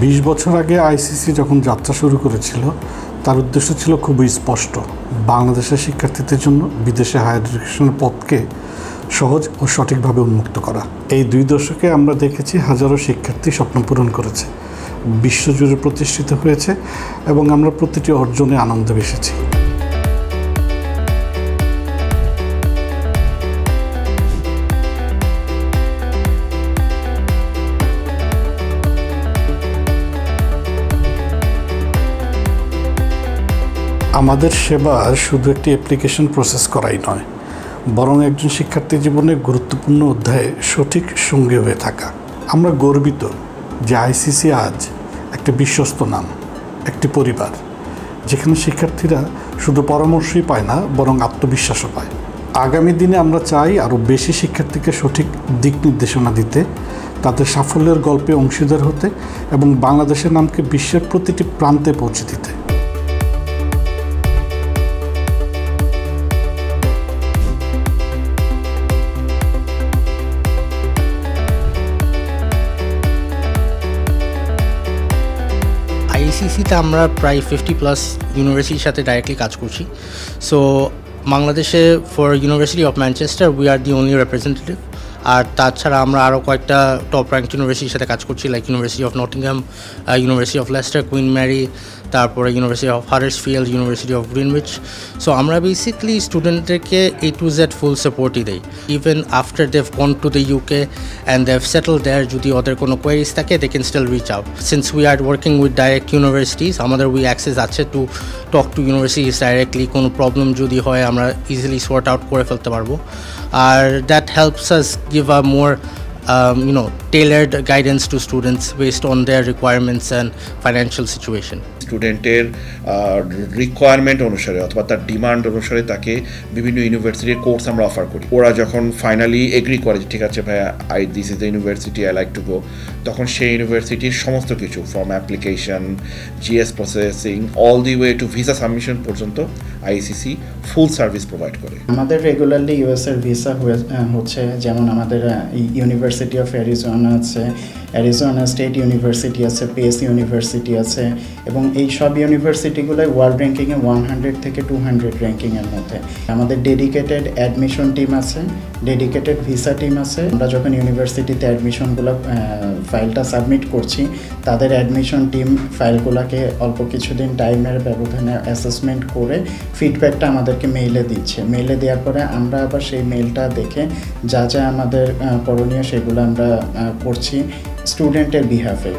20 বছর আগে আইসিসি যখন যাত্রা শুরু করেছিল তার উদ্দেশ্য ছিল খুবই স্পষ্ট, বাংলাদেশের শিক্ষার্থীদের জন্য বিদেশে হায়ার এডুকেশনের পথকে সহজ ও সঠিকভাবে উন্মুক্ত করা। এই 2 দশকে আমরা দেখেছি হাজারো শিক্ষার্থী স্বপ্ন পূরণ করেছে, বিশ্বজুড়ে প্রতিষ্ঠিত হয়েছে এবং আমরা প্রতিটি অর্জনে আনন্দে ভেসেছি। আমাদের সেবা শুধু একটি অ্যাপ্লিকেশন প্রসেস করাই নয়, বরং একজন শিক্ষার্থীর জীবনে গুরুত্বপূর্ণ অধ্যায়ে সঠিক সঙ্গী হয়ে থাকা। আমরা গর্বিত যে আইসিসি আজ একটা বিশ্বস্ত নাম, একটি পরিবার, যেখানে শিক্ষার্থীরা শুধু পরামর্শই পায় না, বরং আত্মবিশ্বাসও পায়। আগামী দিনে আমরা চাই আরও বেশি শিক্ষার্থীকে সঠিক দিক নির্দেশনা দিতে, তাদের সাফল্যের গল্পে অংশীদার হতে এবং বাংলাদেশের নামকে বিশ্বের প্রতিটি প্রান্তে পৌঁছে দিতে। আইসিসিতে আমরা প্রায় 50+ ইউনিভার্সিটির সাথে ডাইরেক্টলি কাজ করছি। সো বাংলাদেশে for university of Manchester we are the only representative. আর তাছাড়া আমরা আরও কয়েকটা টপ র্যাঙ্ক ইউনিভার্সিটির সাথে কাজ করছি, like university of Nottingham, university of Leicester, queen Mary, তারপরে university of Huddersfield, university of Greenwich. So আমরা বেসিকলি স্টুডেন্টদেরকে A to Z ফুল সাপোর্টই দেই, even after they've gone to the UK and they've settle there. যদি ওদের কোনো queries থাকে they can still reach out. Since we are working with direct universities, আমাদের we access আছে to talk to universities directly. কোনো problem যদি হয় আমরা ইজিলি সর্ট আউট করে ফেলতে পারবো। আর that helps us give a more tailored guidance to students based on their requirements and financial situation. স্টুডেন্টের রিকোয়ারমেন্ট অনুসারে অথবা তার ডিমান্ড অনুসারে তাকে বিভিন্ন ইউনিভার্সিটির কোর্স আমরা অফার করি। ওরা যখন ফাইনালি এগ্রি করে ঠিক আছে ভাইয়া this is the university I like to go, তখন সেই ইউনিভার্সিটির সমস্ত কিছু from application, GS processing, all the way to visa submission পর্যন্ত আইসিসি ফুল সার্ভিস প্রোভাইড করে। আমাদের রেগুলারলি ইউএসএর ভিসা হচ্ছে, যেমন আমাদের ইউনিভার্সিটি অফ অ্যারিজোনা আছে, অ্যারিজোনা স্টেট ইউনিভার্সিটি আছে, পেস ইউনিভার্সিটি আছে, এবং এই সব ইউনিভার্সিটিগুলোয় ওয়ার্ল্ড র্যাঙ্কিংয়ে 100 থেকে 200 র্যাঙ্কিংয়ের মধ্যে। আমাদের ডেডিকেটেড অ্যাডমিশন টিম আছে, ডেডিকেটেড ভিসা টিম আছে। আমরা যখন ইউনিভার্সিটিতে অ্যাডমিশনগুলো ফাইলটা সাবমিট করছি, তাদের অ্যাডমিশন টিম ফাইলগুলোকে অল্প কিছুদিন টাইমের ব্যবধানে অ্যাসেসমেন্ট করে ফিডব্যাকটা আমাদেরকে মেইলে দিচ্ছে। মেইলে দেওয়ার পরে আমরা আবার সেই মেইলটা দেখে যা যা আমাদের করণীয় সেগুলো আমরা করছি স্টুডেন্টের বিহাফে।